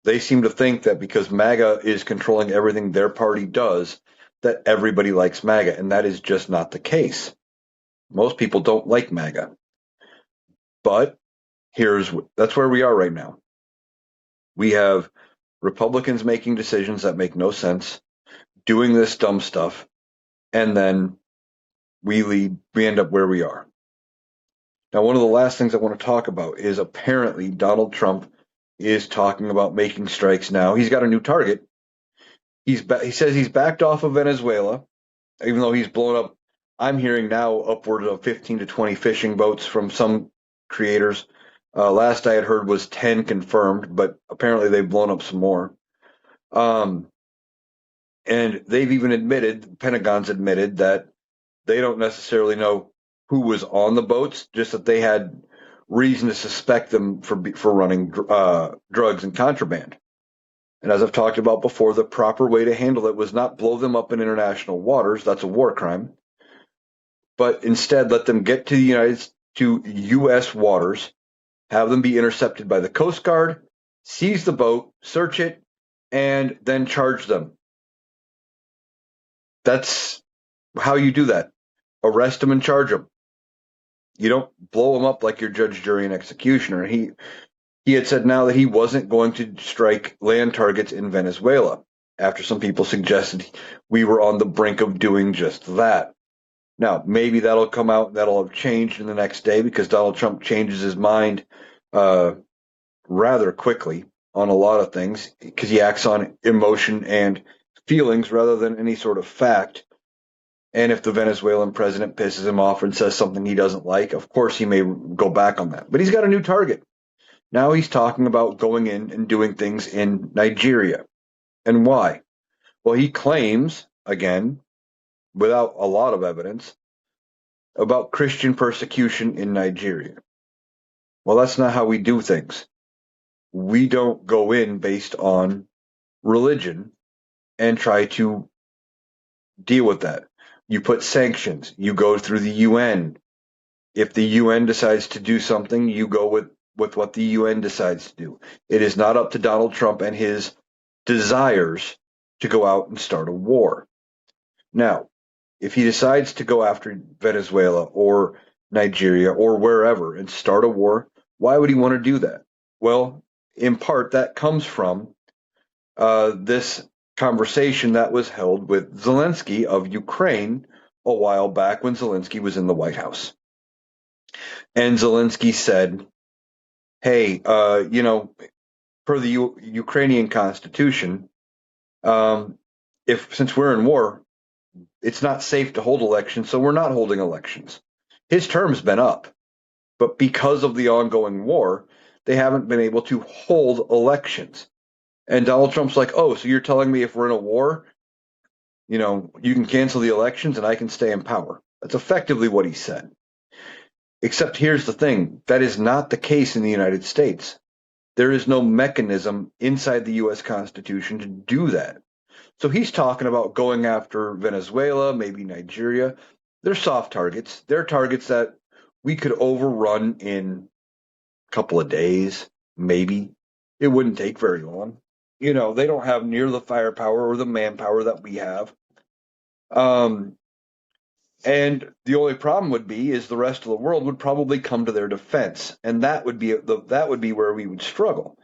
They seem to think that because MAGA is controlling everything their party does, that everybody likes MAGA, and that is just not the case. Most people don't like MAGA. But that's where we are right now. We have Republicans making decisions that make no sense, doing this dumb stuff, and then we end up where we are. Now, one of the last things I want to talk about is apparently Donald Trump is talking about making strikes now. He's got a new target. He says he's backed off of Venezuela, even though he's blown up, I'm hearing now upward of 15 to 20 fishing boats from some creators. Last I had heard was 10 confirmed, but apparently they've blown up some more. Um, and they've even admitted, the Pentagon's admitted that they don't necessarily know who was on the boats, just that they had reason to suspect them for running drugs and contraband. And as I've talked about before, the proper way to handle it was not blow them up in international waters. That's a war crime. But instead let them get to U.S. waters, have them be intercepted by the Coast Guard, seize the boat, search it, and then charge them. That's how you do that. Arrest them and charge them. You don't blow them up like your judge, jury, and executioner. He had said now that he wasn't going to strike land targets in Venezuela after some people suggested we were on the brink of doing just that. Now, maybe that'll come out, that'll have changed in the next day because Donald Trump changes his mind rather quickly on a lot of things because he acts on emotion and feelings rather than any sort of fact. And if the Venezuelan president pisses him off and says something he doesn't like, of course he may go back on that. But he's got a new target. Now he's talking about going in and doing things in Nigeria. And why? Well, he claims, again, without a lot of evidence, about Christian persecution in Nigeria. Well, that's not how we do things. We don't go in based on religion and try to deal with that. You put sanctions, you go through the UN. If the UN decides to do something, you go with what the UN decides to do. It is not up to Donald Trump and his desires to go out and start a war. Now, if he decides to go after Venezuela or Nigeria or wherever and start a war, why would he want to do that? Well, in part, that comes from this conversation that was held with Zelensky of Ukraine a while back when Zelensky was in the White House. And Zelensky said, hey, per the Ukrainian constitution, since we're in war, it's not safe to hold elections, so we're not holding elections. His term's been up, but because of the ongoing war, they haven't been able to hold elections. And Donald Trump's like, oh, so you're telling me if we're in a war, you can cancel the elections and I can stay in power. That's effectively what he said. Except here's the thing, that is not the case in the United States. There is no mechanism inside the U.S. Constitution to do that. So he's talking about going after Venezuela, maybe Nigeria. They're soft targets. They're targets that we could overrun in a couple of days, maybe. It wouldn't take very long. They don't have near the firepower or the manpower that we have. And the only problem would be is the rest of the world would probably come to their defense, and that would be where we would struggle.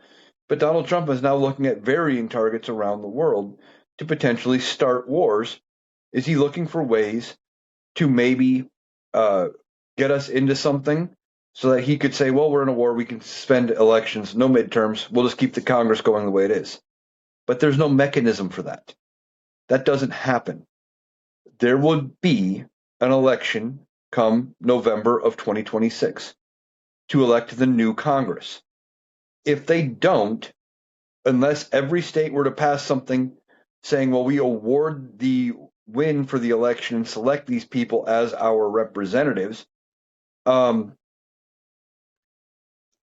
But Donald Trump is now looking at varying targets around the world to potentially start wars. Is he looking for ways to maybe get us into something so that he could say, well, we're in a war, we can suspend elections, no midterms, we'll just keep the Congress going the way it is. But there's no mechanism for that. That doesn't happen. There would be an election come November of 2026 to elect the new Congress. If they don't, unless every state were to pass something saying, well, we award the win for the election and select these people as our representatives,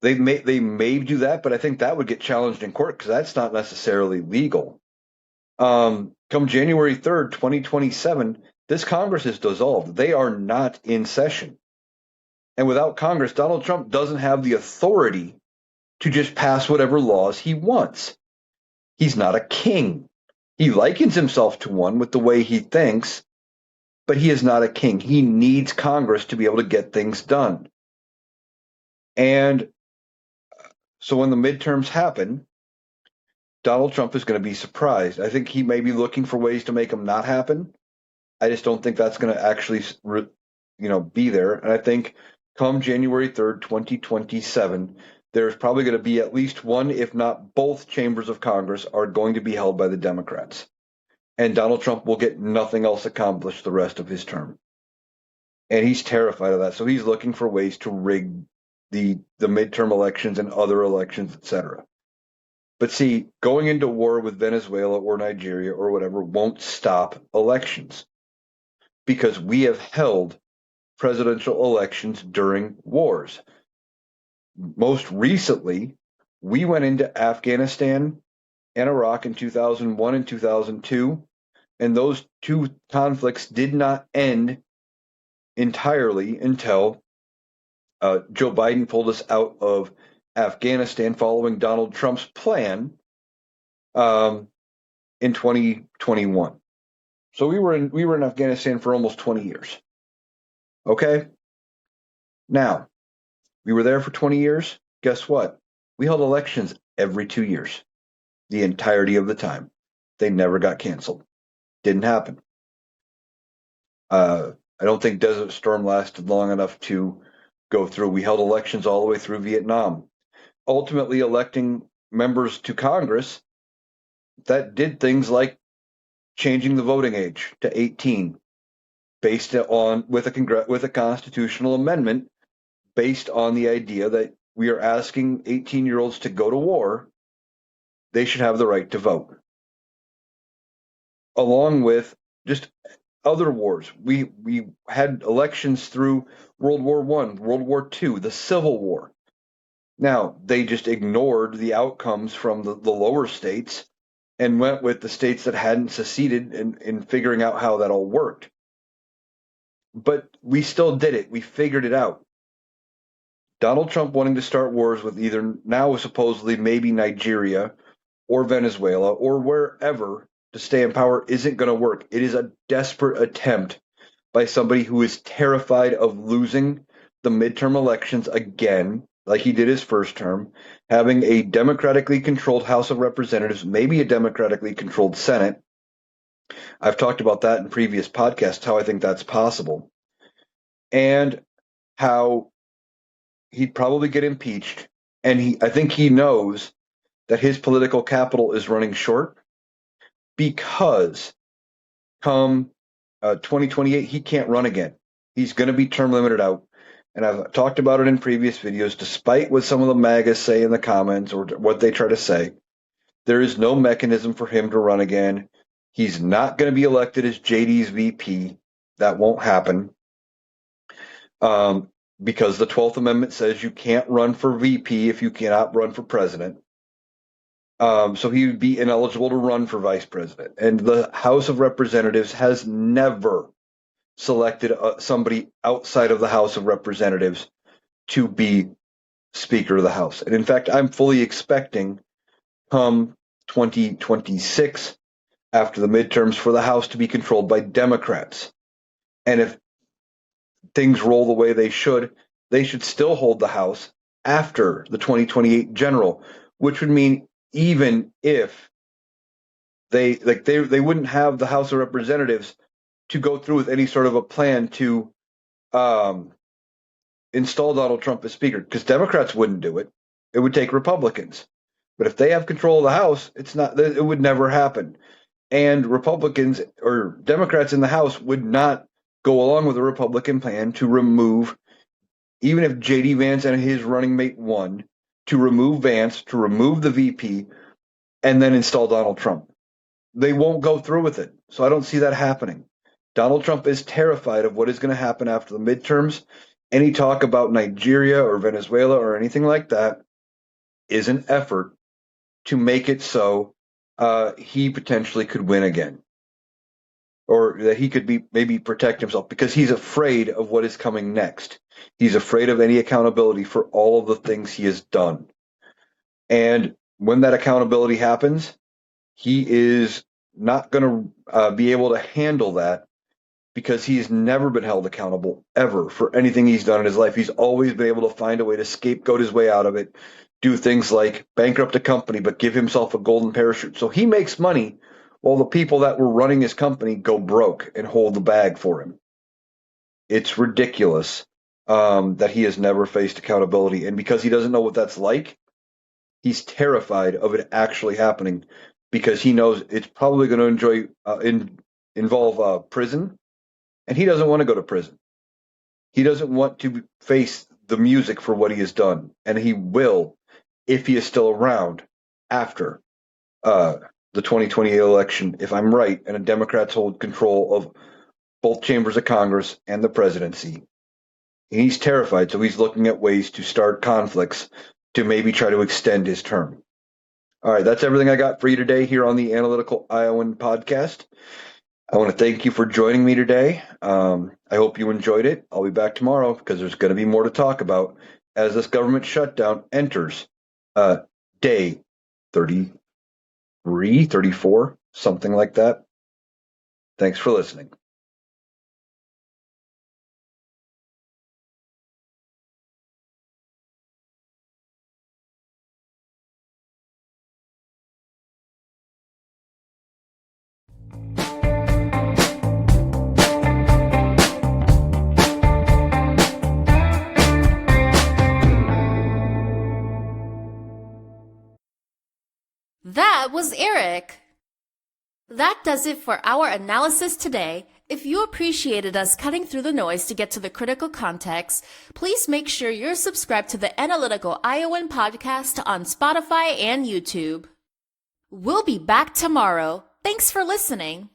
they may do that, but I think that would get challenged in court because that's not necessarily legal. Come January 3rd, 2027, this Congress is dissolved. They are not in session. And without Congress, Donald Trump doesn't have the authority to just pass whatever laws he wants. He's not a king. He likens himself to one with the way he thinks, but he is not a king. He needs Congress to be able to get things done. And so when the midterms happen, Donald Trump is going to be surprised. I think he may be looking for ways to make them not happen. I just don't think that's going to actually, be there. And I think come January 3rd, 2027, there's probably going to be at least one, if not both chambers of Congress are going to be held by the Democrats. and Donald Trump will get nothing else accomplished the rest of his term. And he's terrified of that. So he's looking for ways to rig the midterm elections and other elections, etc. But see, going into war with Venezuela or Nigeria or whatever won't stop elections, because we have held presidential elections during wars. Most recently, we went into Afghanistan and Iraq in 2001 and 2002, and those two conflicts did not end entirely until Joe Biden pulled us out of Afghanistan following Donald Trump's plan in 2021. So we were in Afghanistan for almost 20 years. Okay? Now, we were there for 20 years. Guess what? We held elections every 2 years, the entirety of the time. They never got canceled. Didn't happen. I don't think Desert Storm lasted long enough to go through. We held elections all the way through Vietnam, ultimately electing members to Congress that did things like changing the voting age to 18, based on with a constitutional amendment based on the idea that we are asking 18-year-olds to go to war. They should have the right to vote, along with just other wars. We had elections through World War I, World War II, the Civil War. Now, they just ignored the outcomes from the lower states and went with the states that hadn't seceded in figuring out how that all worked. But we still did it. We figured it out. Donald Trump wanting to start wars with either now supposedly maybe Nigeria or Venezuela or wherever to stay in power isn't going to work. It is a desperate attempt by somebody who is terrified of losing the midterm elections again, like he did his first term, having a democratically controlled House of Representatives, maybe a democratically controlled Senate. I've talked about that in previous podcasts, how I think that's possible, and how he'd probably get impeached. And I think he knows that his political capital is running short, because come 2028, he can't run again. He's going to be term limited out. And I've talked about it in previous videos, despite what some of the MAGAs say in the comments or what they try to say, there is no mechanism for him to run again. He's not going to be elected as JD's VP. That won't happen. Because the 12th Amendment says you can't run for VP if you cannot run for president. So he would be ineligible to run for vice president. And the House of Representatives has never selected somebody outside of the House of Representatives to be Speaker of the House. And in fact, I'm fully expecting come 2026, after the midterms, for the House to be controlled by Democrats. And if things roll the way they should still hold the House after the 2028 general, which would mean even if they wouldn't have the House of Representatives to go through with any sort of a plan to install Donald Trump as Speaker, because Democrats wouldn't do it. It would take Republicans. But if they have control of the House, it would never happen. And Republicans or Democrats in the House would not go along with a Republican plan to remove, even if J.D. Vance and his running mate won, to remove Vance, to remove the VP, and then install Donald Trump. They won't go through with it. So I don't see that happening. Donald Trump is terrified of what is going to happen after the midterms. Any talk about Nigeria or Venezuela or anything like that is an effort to make it so he potentially could win again, or that he could maybe protect himself, because he's afraid of what is coming next. He's afraid of any accountability for all of the things he has done. And when that accountability happens, he is not going to be able to handle that, because he's never been held accountable ever for anything he's done in his life. He's always been able to find a way to scapegoat his way out of it, do things like bankrupt a company, but give himself a golden parachute. So he makes money while the people that were running his company go broke and hold the bag for him. It's ridiculous that he has never faced accountability. And because he doesn't know what that's like, he's terrified of it actually happening. because he knows it's probably going to involve prison, and he doesn't want to go to prison. He doesn't want to face the music for what he has done, and he will if he is still around after the 2028 election, if I'm right, and the Democrats hold control of both chambers of Congress and the presidency. He's terrified, so he's looking at ways to start conflicts to maybe try to extend his term. All right, that's everything I got for you today here on the Analytical Iowan podcast. I want to thank you for joining me today. I hope you enjoyed it. I'll be back tomorrow because there's going to be more to talk about as this government shutdown enters day 33, 34, something like that. Thanks for listening. That was Eric. That does it for our analysis today. If you appreciated us cutting through the noise to get to the critical context, please make sure you're subscribed to the Analytical Iowan podcast on Spotify and YouTube. We'll be back tomorrow. Thanks for listening.